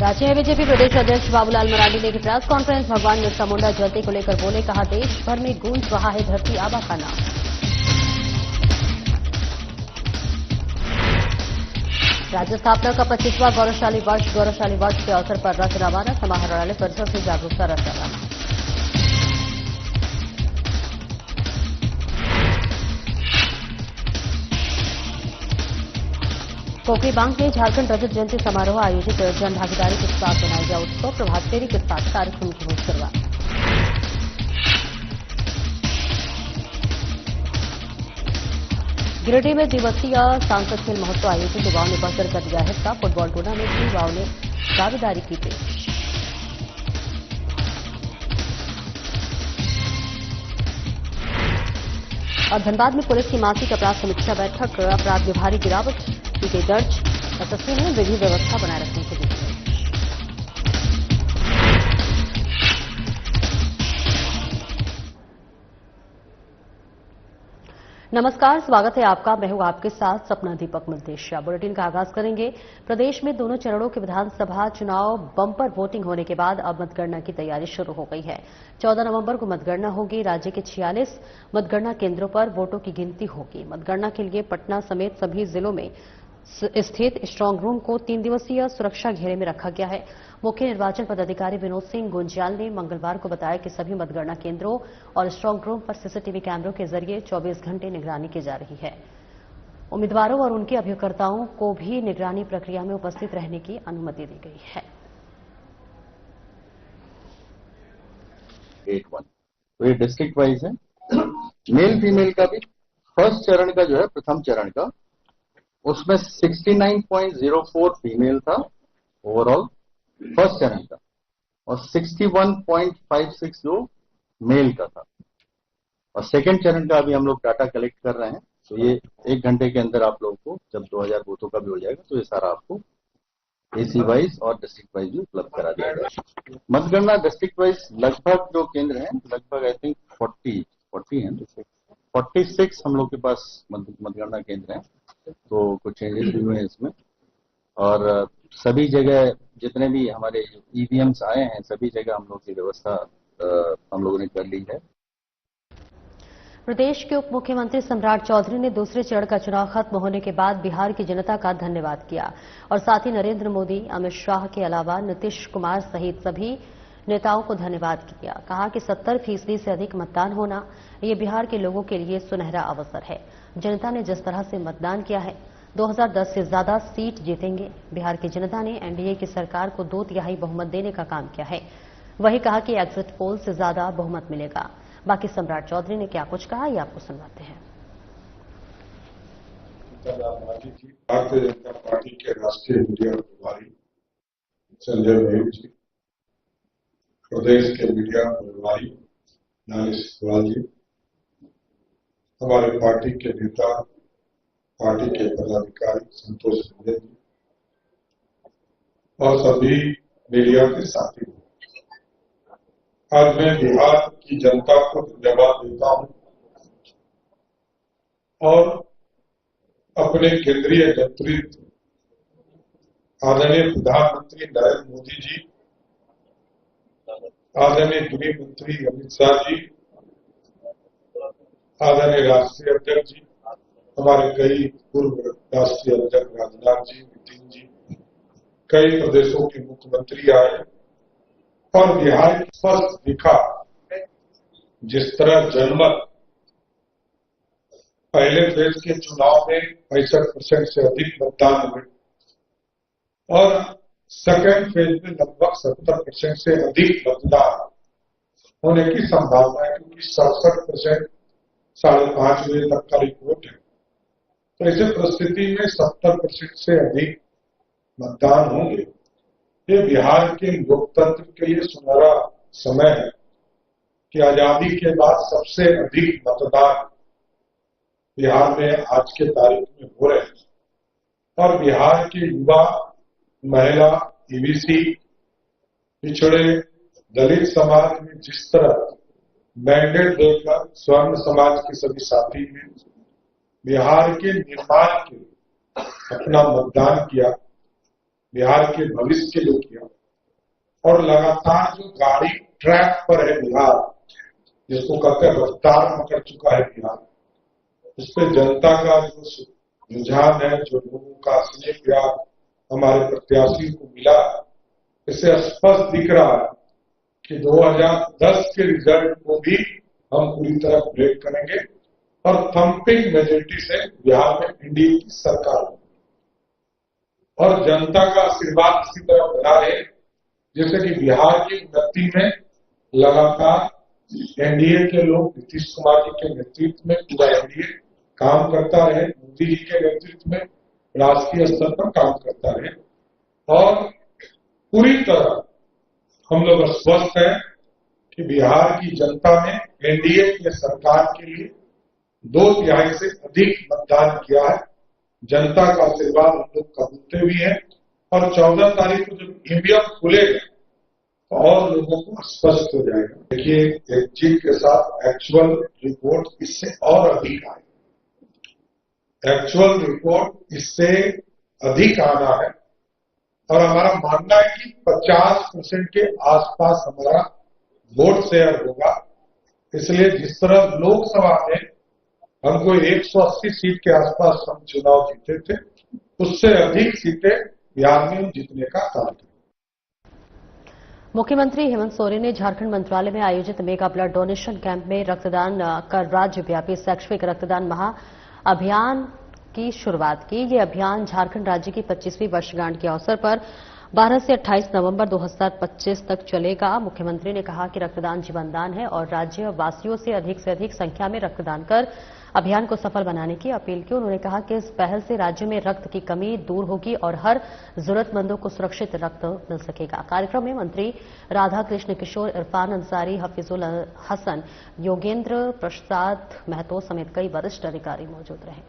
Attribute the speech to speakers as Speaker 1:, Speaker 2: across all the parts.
Speaker 1: राज्य बीजेपी प्रदेश अध्यक्ष बाबूलाल मरांडी ने प्रेस कॉन्फ्रेंस भगवान बिरसा मुंडा जयंती को लेकर बोले, कहा देश भर में गूंज रहा है धरती आबा का नाम। राज्य स्थापना का 25वां गौरवशाली वर्ष के अवसर पर रथ रवाना, समाहरणालय परिसर से जागरूकता रथ रवाना। कोकरी बांग में झारखंड रजत जयंती समारोह आयोजित, जन भागीदारी के साथ मनाया गया उत्सव, प्रभात फेरी के साथ कार्यक्रम की हुई शुरुआत। गिरिडीह में दिवसीय सांसद खेल महोत्सव आयोजित, युवाओं ने बढ़कर कर दिया हिस्सा, फुटबॉल टूर्नामेंट में युवाओं ने दावेदारी की पेश। और धनबाद में पुलिस की मासिक अपराध समीक्षा बैठक, अपराध में भारी गिरावट की गई दर्ज, एसएसपी ने विधि व्यवस्था बनाए रखने के लिए। नमस्कार, स्वागत है आपका। मैं हूं आपके साथ सपना दीपक मलतेशिया। बुलेटिन का आगाज करेंगे। प्रदेश में दोनों चरणों के विधानसभा चुनाव बंपर वोटिंग होने के बाद अब मतगणना की तैयारी शुरू हो गई है। 14 नवंबर को मतगणना होगी। राज्य के 46 मतगणना केंद्रों पर वोटों की गिनती होगी। मतगणना के लिए पटना समेत सभी जिलों में स्थित स्ट्रांग रूम को 3 दिवसीय सुरक्षा घेरे में रखा गया है। मुख्य निर्वाचन पदाधिकारी विनोद सिंह गुंजियाल ने मंगलवार को बताया कि सभी मतगणना केंद्रों और स्ट्रांग रूम पर सीसीटीवी कैमरों के जरिए 24 घंटे निगरानी की जा रही है। उम्मीदवारों और उनके अभिकर्ताओं को भी निगरानी प्रक्रिया में उपस्थित रहने की अनुमति दी गई है।
Speaker 2: तो ये डिस्ट्रिक्ट वाइज है। मेल फीमेल का भी फर्स्ट चरण का जो है, प्रथम चरण का, उसमें 69.04 फीमेल था ओवरऑल फर्स्ट चरण का, और 61.56 जो मेल का था। और सेकंड चरण का अभी हम लोग डाटा कलेक्ट कर रहे हैं, तो ये 1 घंटे के अंदर आप लोगों को, जब 2000 बूथों का भी हो जाएगा, तो ये सारा आपको एसी वाइज और डिस्ट्रिक्ट वाइज भी उपलब्ध करा दिया जाएगा। मतगणना डिस्ट्रिक्ट वाइज लगभग जो केंद्र हैं, लगभग आई थिंक 40 हैं, 46 हम लोग के पास मतगणना केंद्र हैं। तो कुछ चेंजेस भी हुए हैं इसमें, और सभी जगह जितने भी हमारे ईवीएम्स आए हैं, सभी जगह हम लोग की व्यवस्था हम लोगों ने कर ली है।
Speaker 1: प्रदेश के उप मुख्यमंत्री सम्राट चौधरी ने दूसरे चरण का चुनाव खत्म होने के बाद बिहार की जनता का धन्यवाद किया और साथ ही नरेंद्र मोदी, अमित शाह के अलावा नीतीश कुमार सहित सभी नेताओं को धन्यवाद किया। कहा कि 70% से अधिक मतदान होना ये बिहार के लोगों के लिए सुनहरा अवसर है। जनता ने जिस तरह से मतदान किया है, 2010 से ज्यादा सीट जीतेंगे। बिहार की जनता ने एनडीए की सरकार को 2/3 बहुमत देने का काम किया है। वही कहा कि एग्जिट पोल से ज्यादा बहुमत मिलेगा। बाकी सम्राट चौधरी ने क्या कुछ कहा, ये आपको सुनवाते हैं।
Speaker 3: भारतीय जनता पार्टी के राष्ट्रीय मीडिया प्रभारी संजय मयूर जी, प्रदेश के मीडिया प्रभारी नागेश अग्रवाल जी, हमारे पार्टी के नेता, पार्टी के पदाधिकारी संतोष रंजन जी और सभी मीडिया के साथी, आज मैं बिहार की जनता को धन्यवाद देता हूं और अपने केंद्रीय नेतृत्व आदरणीय प्रधानमंत्री नरेंद्र मोदी जी, आदरणीय गृह मंत्री अमित शाह जी, आदरणीय राष्ट्रीय अध्यक्ष जी, हमारे कई पूर्व राष्ट्रीय अध्यक्ष राजनाथ जी, नितिन जी, कई प्रदेशों के मुख्यमंत्री आए और बिहार की स्पष्ट दिखा जिस तरह जनमत पहले फेज के चुनाव में 65% से अधिक मतदान हुए और सेकेंड फेज में लगभग 70% से अधिक मतदान होने की संभावना है, क्योंकि 67% 5:30 बजे तक का रिपोर्ट है। तो ऐसे परिस्थिति में 70% से अधिक मतदान होंगे। ये बिहार के लोकतंत्र के लिए सुनहरा समय है कि आजादी के बाद सबसे अधिक मतदान बिहार में आज के तारीख में हो रहे हैं और बिहार के युवा, महिला, ईबीसी, पिछड़े, दलित समाज में जिस तरह मैंडेट देकर स्वर्ण समाज के सभी साथी ने बिहार के निर्माण के लिए अपना मतदान किया, बिहार के भविष्य के लिए किया। और लगातार जो गाड़ी ट्रैक पर है बिहार, जिसको कहते हैं रफ्तार पकड़ चुका है बिहार, उस पर जनता का जो रुझान है, जो लोगों का स्नेह प्यार हमारे प्रत्याशी को मिला, इससे स्पष्ट दिख रहा है कि 2010 के रिजल्ट को भी हम पूरी तरह ब्रेक करेंगे और थम्पिंग मेजोरिटी से बिहार में एनडीए की सरकार होगी। और जनता का आशीर्वाद इसी तरह बना रहे, जैसे कि बिहार की उन्नति में लगातार एनडीए के लोग, नीतीश कुमार जी के नेतृत्व में पूरा एनडीए काम करता रहे, मोदी जी के नेतृत्व में राष्ट्रीय स्तर पर काम करता रहे। और पूरी तरह हम लोग स्वस्थ हैं कि बिहार की जनता ने एनडीए की सरकार के लिए 2/3 से अधिक मतदान किया है। जनता का आशीर्वाद हम लोग कबूलते भी हैं और 14 तारीख को जब ईवीएम खुलेगा तो और लोगों को स्पष्ट हो जाएगा। देखिए, एग्जिट के साथ एक्चुअल रिपोर्ट इससे और अधिक आएगी। एक्चुअल रिपोर्ट इससे अधिक आना है और हमारा मानना है कि 50% के आसपास हमारा वोट शेयर होगा। इसलिए जिस तरह लोकसभा में हमको 180 सीट के आसपास हम चुनाव जीते थे, उससे अधिक सीटें बिहार में जीतने का काम किया।
Speaker 1: मुख्यमंत्री हेमंत सोरेन ने झारखंड मंत्रालय में आयोजित मेगा ब्लड डोनेशन कैंप में रक्तदान कर राज्यव्यापी शैक्षिक रक्तदान महा अभियान की शुरुआत की। ये अभियान झारखंड राज्य की 25वीं वर्षगांठ के अवसर पर 12 से 28 नवंबर 2025 तक चलेगा। मुख्यमंत्री ने कहा कि रक्तदान जीवनदान है और राज्य वासियों से अधिक संख्या में रक्तदान कर अभियान को सफल बनाने की अपील की। उन्होंने कहा कि इस पहल से राज्य में रक्त की कमी दूर होगी और हर जरूरतमंदों को सुरक्षित रक्त मिल सकेगा। कार्यक्रम में मंत्री राधा कृष्ण किशोर, इरफान अंसारी, हफीजुल हसन, योगेंद्र प्रसाद महतो समेत कई वरिष्ठ अधिकारी मौजूद रहे।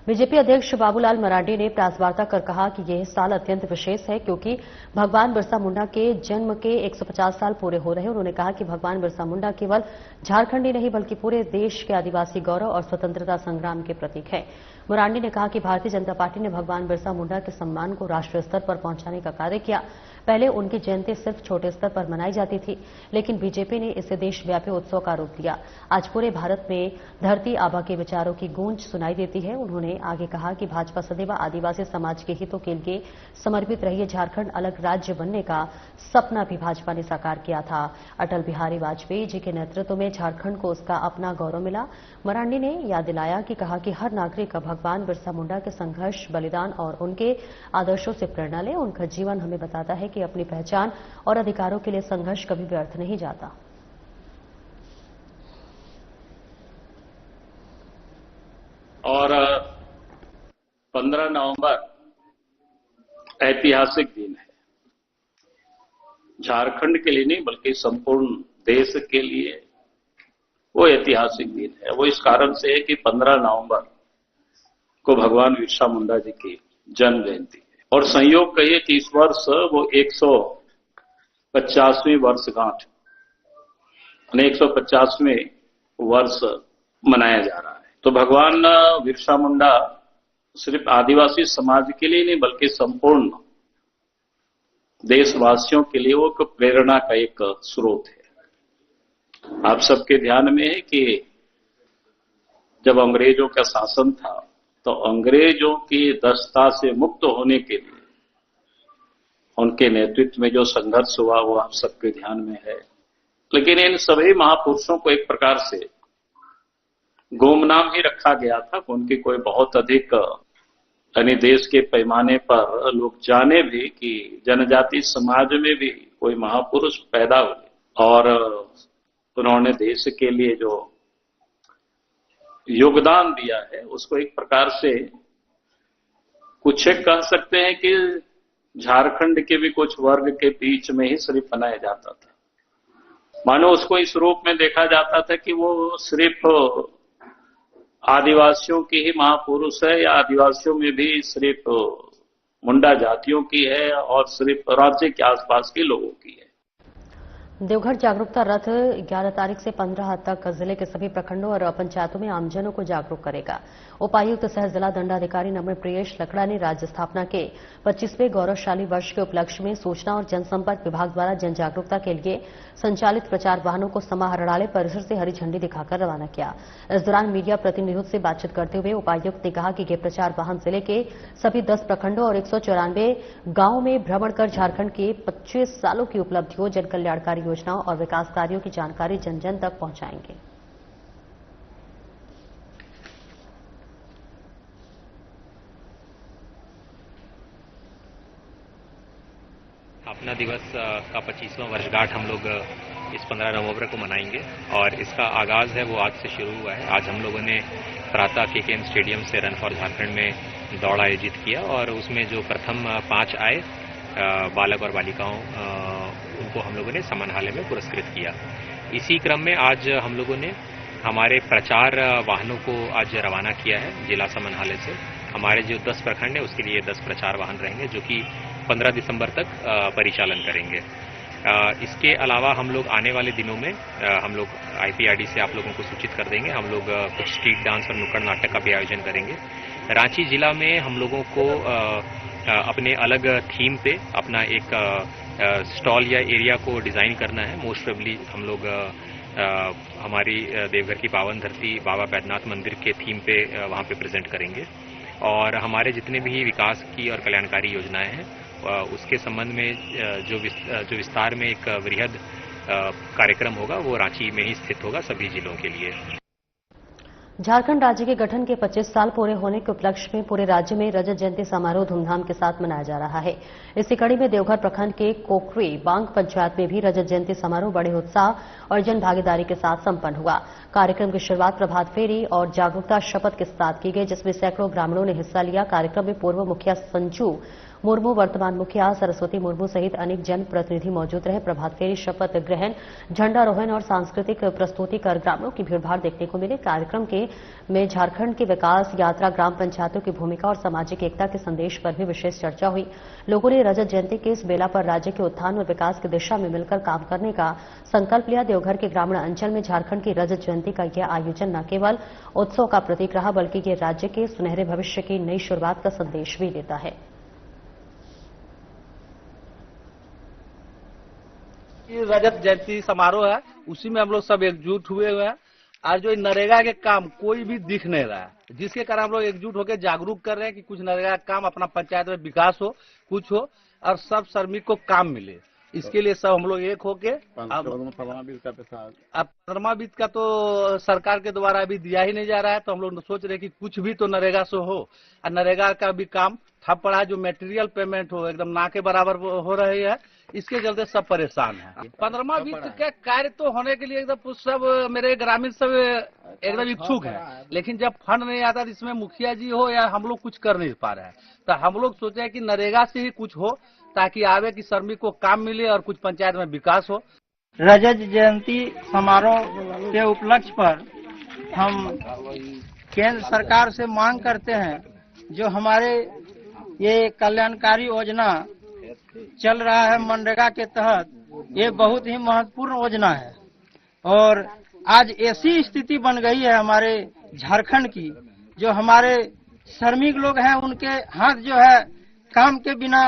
Speaker 1: बीजेपी अध्यक्ष बाबूलाल मरांडी ने प्रेस वार्ता कर कहा कि यह साल अत्यंत विशेष है क्योंकि भगवान बिरसा मुंडा के जन्म के 150 साल पूरे हो रहे हैं। उन्होंने कहा कि भगवान बिरसा मुंडा केवल झारखंड ही नहीं बल्कि पूरे देश के आदिवासी गौरव और स्वतंत्रता संग्राम के प्रतीक है। मरांडी ने कहा कि भारतीय जनता पार्टी ने भगवान बिरसा मुंडा के सम्मान को राष्ट्रीय स्तर पर पहुंचाने का कार्य किया। पहले उनकी जयंती सिर्फ छोटे स्तर पर मनाई जाती थी, लेकिन बीजेपी ने इसे देशव्यापी उत्सव का रूप दिया। आज पूरे भारत में धरती आबा के विचारों की गूंज सुनाई देती है। उन्होंने आगे कहा कि भाजपा सदैव आदिवासी समाज के हितों के लिए समर्पित रही है। झारखंड अलग राज्य बनने का सपना भी भाजपा ने साकार किया था। अटल बिहारी वाजपेयी जी के नेतृत्व में झारखंड को उसका अपना गौरव मिला। मरांडी ने याद दिलाया कि कहा कि हर नागरिक भगवान बिरसा मुंडा के संघर्ष, बलिदान और उनके आदर्शों से प्रेरणा ले। उनका जीवन हमें बताता है कि अपनी पहचान और अधिकारों के लिए संघर्ष कभी व्यर्थ नहीं जाता।
Speaker 4: और 15 नवंबर ऐतिहासिक दिन है, झारखंड के लिए नहीं बल्कि संपूर्ण देश के लिए वो ऐतिहासिक दिन है। वो इस कारण से है कि 15 नवंबर को भगवान बिरसा मुंडा जी की जन्म जयंती है और संयोग कहिए कि इस वर्ष वो 150वीं वर्षगांठ 150वें वर्ष मनाया जा रहा है। तो भगवान बिरसा मुंडा सिर्फ आदिवासी समाज के लिए नहीं बल्कि संपूर्ण देशवासियों के लिए वो प्रेरणा का एक स्रोत है। आप सबके ध्यान में है कि जब अंग्रेजों का शासन था तो अंग्रेजों की दस्ता से मुक्त होने के लिए उनके नेतृत्व में जो संघर्ष हुआ वो आप सबके ध्यान में है। लेकिन इन सभी महापुरुषों को एक प्रकार से गुमनाम ही रखा गया था। उनकी कोई बहुत अधिक यानी देश के पैमाने पर लोग जाने भी कि जनजाति समाज में भी कोई महापुरुष पैदा हुए और उन्होंने देश के लिए जो योगदान दिया है उसको एक प्रकार से कुछ कह सकते हैं कि झारखंड के भी कुछ वर्ग के बीच में ही सिर्फ बनाया जाता था। मानो उसको इस रूप में देखा जाता था कि वो सिर्फ आदिवासियों की ही महापुरुष है या आदिवासियों में भी सिर्फ मुंडा जातियों की है और सिर्फ राज्य के आसपास के लोगों की है।
Speaker 1: देवघर जागरूकता रथ 11 तारीख से 15 तक जिले के सभी प्रखंडों और पंचायतों में आमजनों को जागरूक करेगा। उपायुक्त सह जिला दंडाधिकारी नम्र प्रियेश लकड़ा ने राज्य स्थापना के 25वें गौरवशाली वर्ष के उपलक्ष्य में सूचना और जनसंपर्क विभाग द्वारा जन जागरूकता के लिए संचालित प्रचार वाहनों को समाहरणालय परिसर से हरी झंडी दिखाकर रवाना किया। इस दौरान मीडिया प्रतिनिधियों से बातचीत करते हुए उपायुक्त ने कहा कि ये प्रचार वाहन जिले के सभी 10 प्रखंडों और 194 गांवों में भ्रमण कर झारखंड के 25 सालों की उपलब्धियों, जन कल्याणकारी योजनाओं और विकास कार्यों की जानकारी जन जन तक पहुंचाएंगे।
Speaker 5: स्थापना दिवस का 25वां वर्षगांठ हम लोग इस 15 नवंबर को मनाएंगे और इसका आगाज है वो आज से शुरू हुआ है। आज हम लोगों ने प्रातः केकेएम स्टेडियम से रन फॉर झारखंड में दौड़ आयोजित किया और उसमें जो प्रथम 5 आए बालक और बालिकाओं उनको हम लोगों ने समाहरणालय में पुरस्कृत किया। इसी क्रम में आज हम लोगों ने हमारे प्रचार वाहनों को आज रवाना किया है जिला समाहरणालय से। हमारे जो 10 प्रखंड है उसके लिए 10 प्रचार वाहन रहेंगे जो कि 15 दिसंबर तक परिचालन करेंगे। इसके अलावा हम लोग आने वाले दिनों में हम लोग आईपीआरडी से आप लोगों को सूचित कर देंगे। हम लोग कुछ स्ट्रीट डांस और नुक्कड़ नाटक का भी आयोजन करेंगे। रांची जिला में हम लोगों को अपने अलग थीम पे अपना एक स्टॉल या एरिया को डिजाइन करना है। मोस्ट प्रोबेबली हम लोग हमारी देवघर की पावन धरती बाबा बैद्यनाथ मंदिर के थीम पे वहाँ पे प्रेजेंट करेंगे और हमारे जितने भी विकास की और कल्याणकारी योजनाएं हैं उसके संबंध में जो विस्तार में एक वृहद कार्यक्रम होगा वो रांची में ही स्थित होगा सभी जिलों के लिए।
Speaker 1: झारखंड राज्य के गठन के 25 साल पूरे होने के उपलक्ष्य में पूरे राज्य में रजत जयंती समारोह धूमधाम के साथ मनाया जा रहा है। इसी कड़ी में देवघर प्रखंड के कोकरी बांग पंचायत में भी रजत जयंती समारोह बड़े उत्साह और जन भागीदारी के साथ संपन्न हुआ। कार्यक्रम की शुरुआत प्रभात फेरी और जागरूकता शपथ के साथ की गई, जिसमें सैकड़ों ग्रामीणों ने हिस्सा लिया। कार्यक्रम में पूर्व मुखिया संजू मुर्मू, वर्तमान मुखिया सरस्वती मुर्मू सहित अनेक जनप्रतिनिधि मौजूद रहे। प्रभात फेरी, शपथ ग्रहण, झंडारोहण और सांस्कृतिक प्रस्तुति कर ग्रामीणों की भीड़भाड़ देखने को मिली। कार्यक्रम में झारखंड की विकास यात्रा, ग्राम पंचायतों की भूमिका और सामाजिक एकता के संदेश पर भी विशेष चर्चा हुई। लोगों ने रजत जयंती के इस बेला पर राज्य के उत्थान और विकास की दिशा में मिलकर काम करने का संकल्प लिया। देवघर के ग्रामीण अंचल में झारखंड की रजत जयंती का यह आयोजन न केवल उत्सव का प्रतीक रहा बल्कि ये राज्य के सुनहरे भविष्य की नई शुरुआत का संदेश भी देता है।
Speaker 6: रजत जयंती समारोह है, उसी में हम लोग सब एकजुट हुए हैं। आज जो नरेगा के काम कोई भी दिख नहीं रहा है, जिसके कारण हम लोग एकजुट होकर जागरूक कर रहे हैं कि कुछ नरेगा का काम अपना पंचायत में विकास हो, कुछ हो और सब श्रमिक को काम मिले। इसके लिए सब हम लोग एक होके अब 15वां वित्त का तो सरकार के द्वारा अभी दिया ही नहीं जा रहा है, तो हम लोग सोच रहे हैं कि कुछ भी तो नरेगा से हो और नरेगा का भी काम ठप पड़ा है। जो मेटेरियल पेमेंट हो एकदम ना के बराबर हो रही है, इसके चलते सब परेशान है। 15वां वित्त का कार्य तो होने के लिए एकदम सब मेरे ग्रामीण सब एकदम इच्छुक है, लेकिन जब फंड नहीं आता तो इसमें मुखिया जी हो या हम लोग कुछ कर नहीं पा रहे हैं, तो हम लोग सोचे हैं कि नरेगा से ही कुछ हो ताकि आगे की श्रमिक को काम मिले और कुछ पंचायत में विकास हो।
Speaker 7: रजत जयंती समारोह के उपलक्ष्य पर हम केंद्र सरकार से मांग करते हैं, जो हमारे ये कल्याणकारी योजना चल रहा है मनरेगा के तहत, ये बहुत ही महत्वपूर्ण योजना है और आज ऐसी स्थिति बन गई है हमारे झारखंड की, जो हमारे श्रमिक लोग हैं उनके हाथ जो है काम के बिना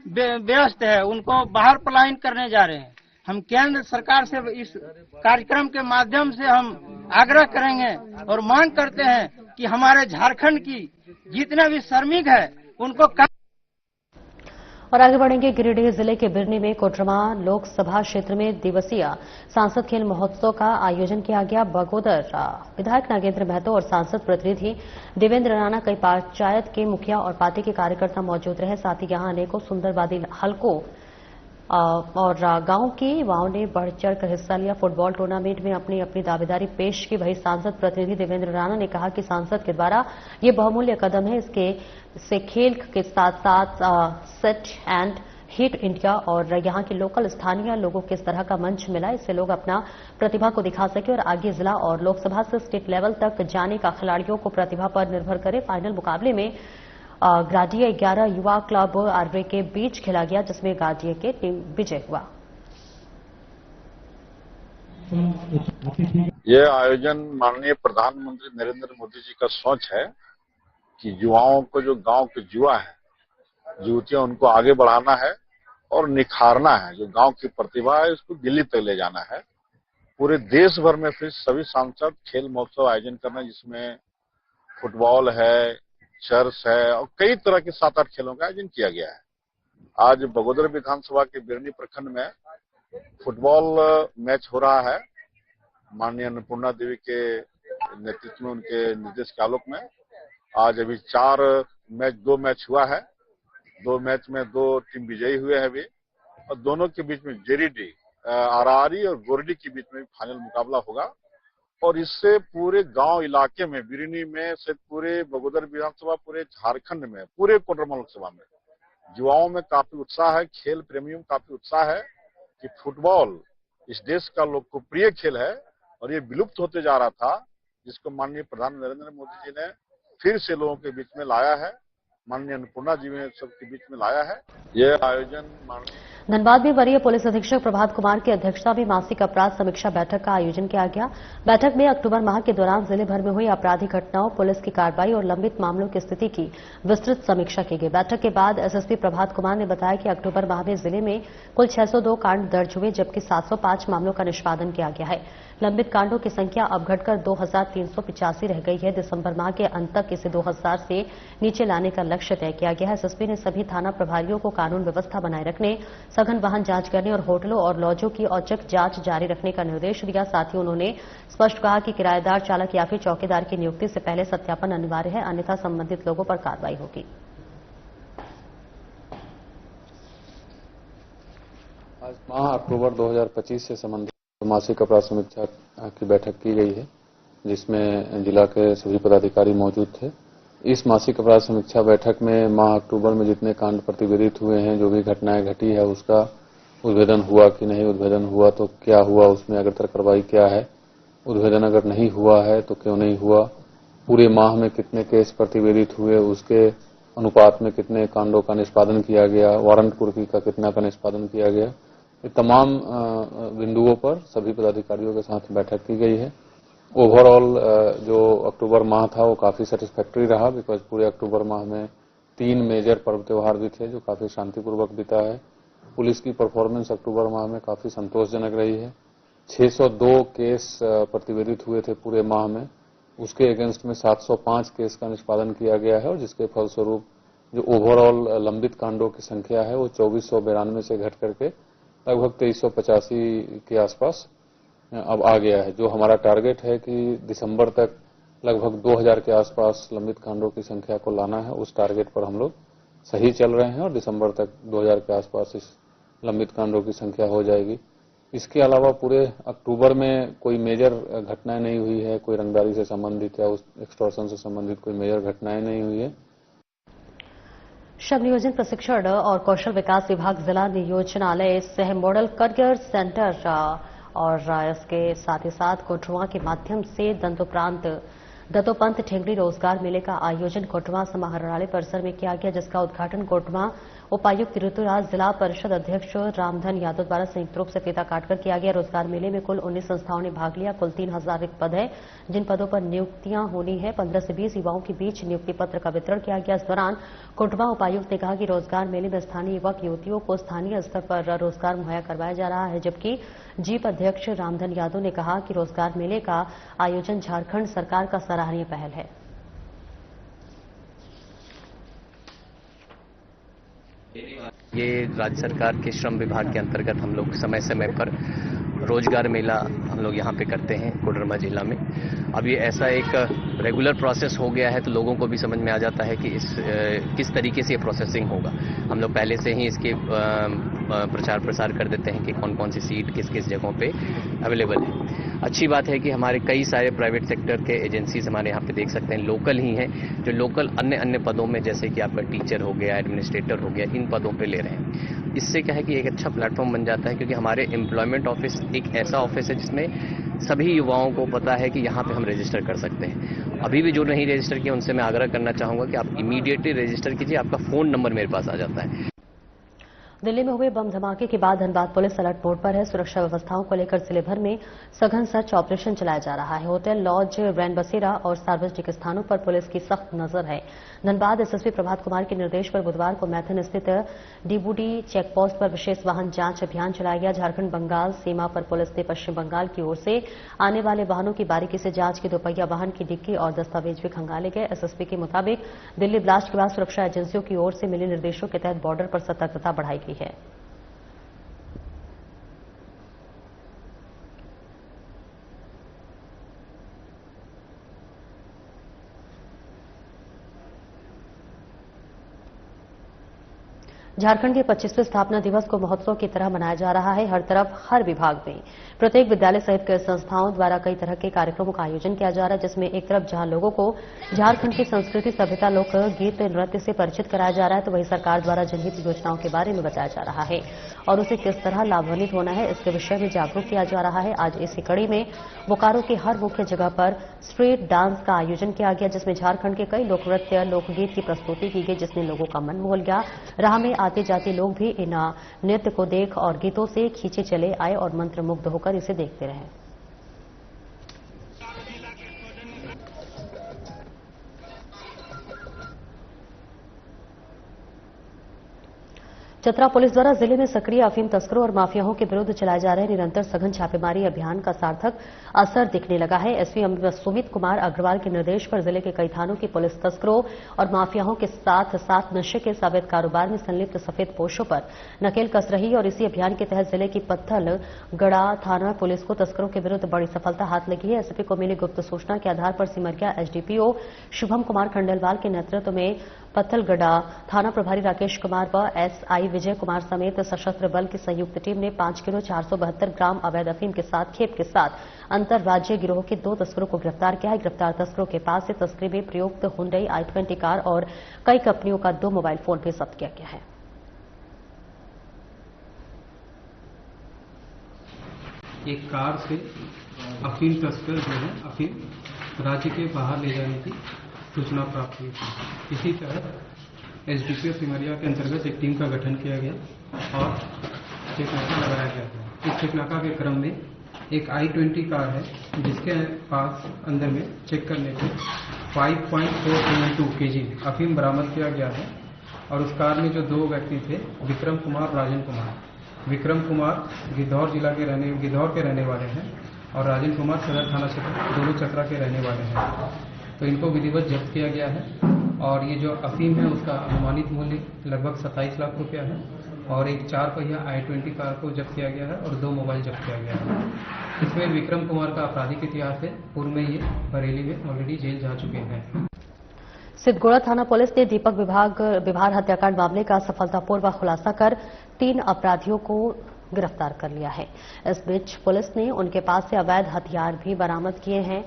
Speaker 7: व्यस्त है, उनको बाहर पलायन करने जा रहे हैं। हम केंद्र सरकार से इस कार्यक्रम के माध्यम से हम आग्रह करेंगे और मांग करते हैं कि हमारे झारखंड की जितने भी श्रमिक है उनको काम।
Speaker 1: और आगे बढ़ेंगे। गिरिडीह जिले के बिरनी में कोटरमा लोकसभा क्षेत्र में दिवसीय सांसद खेल महोत्सव का आयोजन किया गया। बगोदर विधायक नागेंद्र महतो और सांसद प्रतिनिधि देवेंद्र राणा, कई पंचायत के मुखिया और पार्टी के कार्यकर्ता मौजूद रहे। साथ ही यहां अनेकों सुंदरवादी हलकों और गांव के युवाओं ने बढ़ चढ़कर हिस्सा लिया। फुटबॉल टूर्नामेंट में अपनी अपनी दावेदारी पेश की। वही सांसद प्रतिनिधि देवेंद्र राणा ने कहा कि सांसद के द्वारा ये बहुमूल्य कदम है। इससे खेल के साथ साथ सेट एंड हिट इंडिया और यहां के लोकल स्थानीय लोगों को इस तरह का मंच मिला, इससे लोग अपना प्रतिभा को दिखा सके और आगे जिला और लोकसभा से स्टेट लेवल तक जाने का खिलाड़ियों को प्रतिभा पर निर्भर करे। फाइनल मुकाबले में गाडिया 11 युवा क्लब आरवे के बीच खेला गया, जिसमें गाडिया की टीम विजय हुआ।
Speaker 8: ये आयोजन माननीय प्रधानमंत्री नरेंद्र मोदी जी का सोच है कि युवाओं को, जो गांव के युवा है, युवतियां, उनको आगे बढ़ाना है और निखारना है। जो गांव की प्रतिभा है उसको दिल्ली तक ले जाना है। पूरे देश भर में फिर सभी सांसद खेल महोत्सव आयोजन करना, जिसमें फुटबॉल है, चर्च है और कई तरह के 7-8 खेलों का आयोजन किया गया है। आज बगोदर विधानसभा के बिरनी प्रखंड में फुटबॉल मैच हो रहा है। माननीय अन्नपूर्णा देवी के नेतृत्व में, उनके निर्देश के आलोक में आज अभी 2 मैच हुआ है। 2 मैच में 2 टीम विजयी हुए हैं अभी, और दोनों के बीच में जेरीडी, आरारी और गोरडी के बीच में फाइनल मुकाबला होगा। और इससे पूरे गांव इलाके में, बिरनी में से पूरे बगोदर विधानसभा, पूरे झारखंड में, पूरे कोडरमा लोकसभा में युवाओं में काफी उत्साह है, खेल प्रेमियों में काफी उत्साह है कि फुटबॉल इस देश का लोकप्रिय खेल है और ये विलुप्त होते जा रहा था, जिसको माननीय प्रधानमंत्री नरेंद्र मोदी जी ने फिर से लोगों के बीच में लाया है, माननीय अन्नपूर्णा जी ने सबके बीच में लाया है। ये आयोजन
Speaker 1: धनबाद में वरीय पुलिस अधीक्षक प्रभात कुमार की अध्यक्षता में मासिक अपराध समीक्षा बैठक का आयोजन किया गया। बैठक में अक्टूबर माह के दौरान जिले भर में हुई आपराधिक घटनाओं, पुलिस की कार्रवाई और लंबित मामलों की स्थिति की विस्तृत समीक्षा की गई। बैठक के बाद एसएसपी प्रभात कुमार ने बताया कि अक्टूबर माह में जिले में कुल 602 कांड दर्ज हुए, जबकि 705 मामलों का निष्पादन किया गया है। लंबित कांडों की संख्या अब घटकर 2385 रह गई है। दिसंबर माह के अंत तक इसे 2000 से नीचे लाने का लक्ष्य तय किया गया है। एसएसपी ने सभी थाना प्रभारियों को कानून व्यवस्था बनाए रखने, सघन वाहन जांच करने और होटलों और लॉजों की औचक जांच जारी रखने का निर्देश दिया। साथ ही उन्होंने स्पष्ट कहा कि किराएदार चालक या फिर चौकीदार की नियुक्ति से पहले सत्यापन अनिवार्य है, अन्यथा संबंधित लोगों पर कार्रवाई होगी।
Speaker 9: आज माह अक्टूबर 2025 से संबंधित मासिक अपराध समीक्षा की बैठक की गई है, जिसमें जिला के सभी पदाधिकारी मौजूद थे। इस मासिक अपराध समीक्षा बैठक में माह अक्टूबर में जितने कांड प्रतिवेदित हुए हैं, जो भी घटनाएं घटी है, उसका उद्भेदन हुआ कि नहीं, उद्भेदन हुआ तो क्या हुआ, उसमें अग्रतर कार्रवाई क्या है, उद्भेदन अगर नहीं हुआ है तो क्यों नहीं हुआ, पूरे माह में कितने केस प्रतिवेदित हुए, उसके अनुपात में कितने कांडों का निष्पादन किया गया, वारंट कुर्की का कितना का निष्पादन किया गया, ये तमाम बिंदुओं पर सभी पदाधिकारियों के साथ बैठक की गई है। ओवरऑल जो अक्टूबर माह था वो काफी सेटिस्फैक्टरी रहा, बिकॉज पूरे अक्टूबर माह में 3 मेजर पर्व त्योहार भी थे जो काफी शांतिपूर्वक बीता है। पुलिस की परफॉर्मेंस अक्टूबर माह में काफी संतोषजनक रही है। 602 केस प्रतिवेदित हुए थे पूरे माह में, उसके अगेंस्ट में 705 केस का निष्पादन किया गया है, और जिसके फलस्वरूप जो ओवरऑल लंबित कांडों की संख्या है वो 2492 से घट करके लगभग 2385 के आसपास अब आ गया है। जो हमारा टारगेट है कि दिसंबर तक लगभग 2000 के आसपास लंबित कांडों की संख्या को लाना है, उस टारगेट पर हम लोग सही चल रहे हैं और दिसंबर तक 2000 के आसपास इस लंबित कांडों की संख्या हो जाएगी। इसके अलावा पूरे अक्टूबर में कोई मेजर घटनाएं नहीं हुई है, कोई रंगदारी से संबंधित या उस एक्सटॉर्शन से संबंधित कोई मेजर घटनाएं नहीं हुई है।
Speaker 1: श्रम नियोजन प्रशिक्षण और कौशल विकास विभाग जिला नियोजनालय सह मॉडल करियर सेंटर और इसके साथ ही साथ कोटरुआ के माध्यम से दत्तोपंत ठेंगड़ी रोजगार मेले का आयोजन कोटरुआ समाहरणालय परिसर में किया गया, जिसका उद्घाटन कोटरुआ उपायुक्त ऋतुराज, जिला परिषद अध्यक्ष रामधन यादव द्वारा संयुक्त रूप से फीता काटकर किया गया। रोजगार मेले में कुल 19 संस्थाओं ने भाग लिया। कुल 3000 रिक्त पद है, जिन पदों पर नियुक्तियां होनी है। 15 से 20 युवाओं के बीच नियुक्ति पत्र का वितरण किया गया। इस दौरान कोटरुआ उपायुक्त ने कहा कि रोजगार मेले में स्थानीय युवक युवतियों को स्थानीय स्तर पर रोजगार मुहैया करवाया जा रहा है, जबकि जीप अध्यक्ष रामधन यादव ने कहा कि रोजगार मेले का आयोजन झारखंड सरकार का सराहनीय पहल है।
Speaker 10: ये राज्य सरकार के श्रम विभाग के अंतर्गत हम लोग समय समय पर रोजगार मेला हम लोग यहाँ पे करते हैं कोडरमा जिला में। अब ये ऐसा एक रेगुलर प्रोसेस हो गया है तो लोगों को भी समझ में आ जाता है कि किस तरीके से ये प्रोसेसिंग होगा। हम लोग पहले से ही इसके प्रचार प्रसार कर देते हैं कि कौन कौन सी सीट किस किस जगहों पे अवेलेबल है। अच्छी बात है कि हमारे कई सारे प्राइवेट सेक्टर के एजेंसीज हमारे यहाँ पे देख सकते हैं लोकल ही हैं, जो लोकल अन्य पदों में जैसे कि आपका टीचर हो गया, एडमिनिस्ट्रेटर हो गया, इन पदों पे ले रहे हैं। इससे क्या है कि एक अच्छा प्लेटफॉर्म बन जाता है, क्योंकि हमारे एम्प्लॉयमेंट ऑफिस एक ऐसा ऑफिस है जिसमें सभी युवाओं को पता है कि यहाँ पे हम रजिस्टर कर सकते हैं। अभी भी जो नहीं रजिस्टर किया उनसे मैं आग्रह करना चाहूँगा कि आप इमीडिएटली रजिस्टर कीजिए, आपका फ़ोन नंबर मेरे पास आ जाता है।
Speaker 1: दिल्ली में हुए बम धमाके के बाद धनबाद पुलिस अलर्ट मोड पर है। सुरक्षा व्यवस्थाओं को लेकर जिले भर में सघन सर्च ऑपरेशन चलाया जा रहा है। होटल, लॉज, रैन बसेरा और सार्वजनिक स्थानों पर पुलिस की सख्त नजर है। धनबाद एसएसपी प्रभात कुमार के निर्देश पर बुधवार को मैथन स्थित डीबूडी चेकपोस्ट पर विशेष वाहन जांच अभियान चलाया गया। झारखंड बंगाल सीमा पर पुलिस ने पश्चिम बंगाल की ओर से आने वाले वाहनों की बारीकी से जांच की। दोपहिया वाहन की डिक्की और दस्तावेज भी खंगाले गए। एसएसपी के मुताबिक दिल्ली ब्लास्ट के बाद सुरक्षा एजेंसियों की ओर से मिले निर्देशों के तहत बॉर्डर पर सतर्कता बढ़ाई गई है। झारखंड के 25वें स्थापना दिवस को महोत्सव की तरह मनाया जा रहा है। हर तरफ, हर विभाग में, प्रत्येक विद्यालय सहित कई संस्थाओं द्वारा कई तरह के कार्यक्रमों का आयोजन किया जा रहा है, जिसमें एक तरफ जहां लोगों को झारखंड की संस्कृति, सभ्यता, लोक गीत, नृत्य से परिचित कराया जा रहा है, तो वहीं सरकार द्वारा जनहित योजनाओं के बारे में बताया जा रहा है और उसे किस तरह लाभान्वित होना है, इसके विषय में जागरूक किया जा रहा है। आज इसी कड़ी में बोकारो की हर मुख्य जगह पर स्ट्रीट डांस का आयोजन किया गया, जिसमें झारखंड के कई लोक नृत्य, लोकगीत की प्रस्तुति की गई, जिसने लोगों का मन मोह लिया। राह में आते जाते लोग भी इन नृत्य को देख और गीतों से खींचे चले आए और मंत्रमुग्ध होकर इसे देखते रहे। चतरा पुलिस द्वारा जिले में सक्रिय अफीम तस्करों और माफियाओं के विरुद्ध चलाए जा रहे निरंतर सघन छापेमारी अभियान का सार्थक असर दिखने लगा है। एसपी सुमित कुमार अग्रवाल के निर्देश पर जिले के कई थानों की पुलिस तस्करों और माफियाओं के साथ साथ नशे के अवैध कारोबार में संलिप्त सफेद पोशों पर नकेल कस रही और इसी अभियान के तहत जिले की पत्थलगड़ा थाना पुलिस को तस्करों के विरुद्ध बड़ी सफलता हाथ लगी है। एसपी को मिली गुप्त सूचना के आधार पर सिमरिया एसडीपीओ शुभम कुमार खंडेलवाल के नेतृत्व में पत्थलगड़ा थाना प्रभारी राकेश कुमार व एसआई विजय कुमार समेत सशस्त्र बल की संयुक्त टीम ने 5 किलो 472 ग्राम अवैध अफीम के साथ खेप के साथ अंतर्राज्यीय गिरोह के 2 तस्करों को गिरफ्तार किया है। गिरफ्तार तस्करों के पास से तस्करी में प्रयुक्त हुंडई i20 कार और कई कंपनियों का 2 मोबाइल फोन भी जब्त किया गया है।
Speaker 11: एक कार से अफीम तस्कर जो है अफीम राज्य के बाहर ले जाने की सूचना प्राप्त हुई थी। इसी तरह एसडीपीओ सिमरिया के अंतर्गत एक टीम का गठन किया गया और चेकनाका लगाया गया था। इस चेकनाका के क्रम में एक i20 कार है जिसके पास अंदर में चेक करने पे 5.472 kg अफीम बरामद किया गया है और उस कार में जो 2 व्यक्ति थे, विक्रम कुमार, राजन कुमार। विक्रम कुमार गिद्धौर के रहने वाले हैं और राजन कुमार सदर थाना क्षेत्र, दोनों चतरा के रहने वाले हैं। तो इनको विधिवत जब्त किया गया है और ये जो अफीम है उसका अनुमानित मूल्य लगभग 27 लाख रुपया है और एक 4 पहिया i20 कार को जब्त किया गया है और 2 मोबाइल जब्त किया गया है। इसमें विक्रम कुमार का आपराधिक इतिहास है। पूर्व में ये बरेली में ऑलरेडी जेल जा चुके हैं।
Speaker 1: सिद्धगोड़ा थाना पुलिस ने दीपक विभार हत्याकांड मामले का सफलतापूर्वक खुलासा कर 3 अपराधियों को गिरफ्तार कर लिया है। इस बीच पुलिस ने उनके पास से अवैध हथियार भी बरामद किए हैं।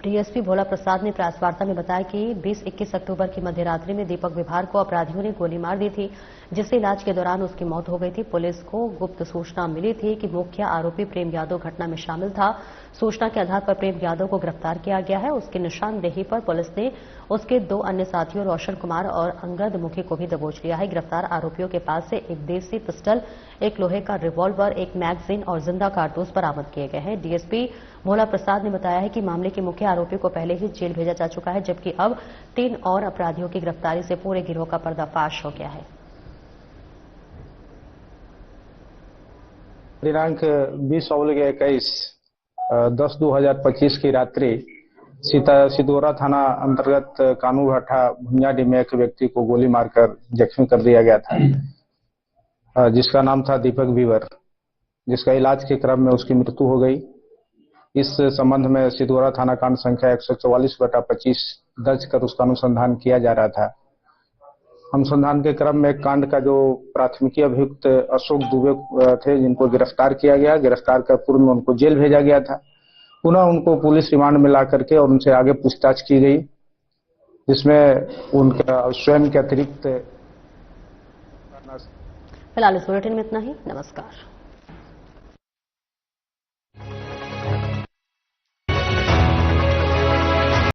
Speaker 1: डीएसपी भोला प्रसाद ने प्रेस वार्ता में बताया कि 20-21 अक्टूबर की मध्यरात्रि में दीपक विभार को अपराधियों ने गोली मार दी थी, जिससे इलाज के दौरान उसकी मौत हो गई थी। पुलिस को गुप्त सूचना मिली थी कि मुख्य आरोपी प्रेम यादव घटना में शामिल था। सूचना के आधार पर प्रेम यादव को गिरफ्तार किया गया है। उसकी निशानदेही पर पुलिस ने उसके 2 अन्य साथियों रोशन कुमार और अंगद मुखी को भी दबोच लिया है। गिरफ्तार आरोपियों के पास से एक देसी पिस्टल, एक लोहे का रिवॉल्वर, एक मैगजीन और जिंदा कारतूस बरामद किए गए हैं। डीएसपी भोला प्रसाद ने बताया है कि मामले के मुख्य आरोपी को पहले ही जेल भेजा जा चुका है, जबकि अब 3 और अपराधियों की गिरफ्तारी से पूरे गिरोह का पर्दाफाश हो गया है।
Speaker 12: दिनांक 20/21/10/2025 की रात्रि सिद्धगोड़ा थाना अंतर्गत कानू भाठा भुंजाडी में एक व्यक्ति को गोली मारकर जख्मी कर दिया गया था, जिसका नाम था दीपक विवर, जिसका इलाज के क्रम में उसकी मृत्यु हो गई। इस संबंध में सिद्धगोड़ा थाना कांड संख्या 144/25 दर्ज कर उसका अनुसंधान किया जा रहा था। अनुसंधान के क्रम में कांड का जो प्राथमिकी अभियुक्त अशोक दुबे थे, जिनको गिरफ्तार किया गया। गिरफ्तार कर पूर्व में उनको जेल भेजा गया था। पुनः उनको पुलिस रिमांड में ला करके और उनसे आगे पूछताछ की गई, जिसमें उनका स्वयं के अतिरिक्त।
Speaker 1: फिलहाल इस बुलेटिन में इतना ही। नमस्कार।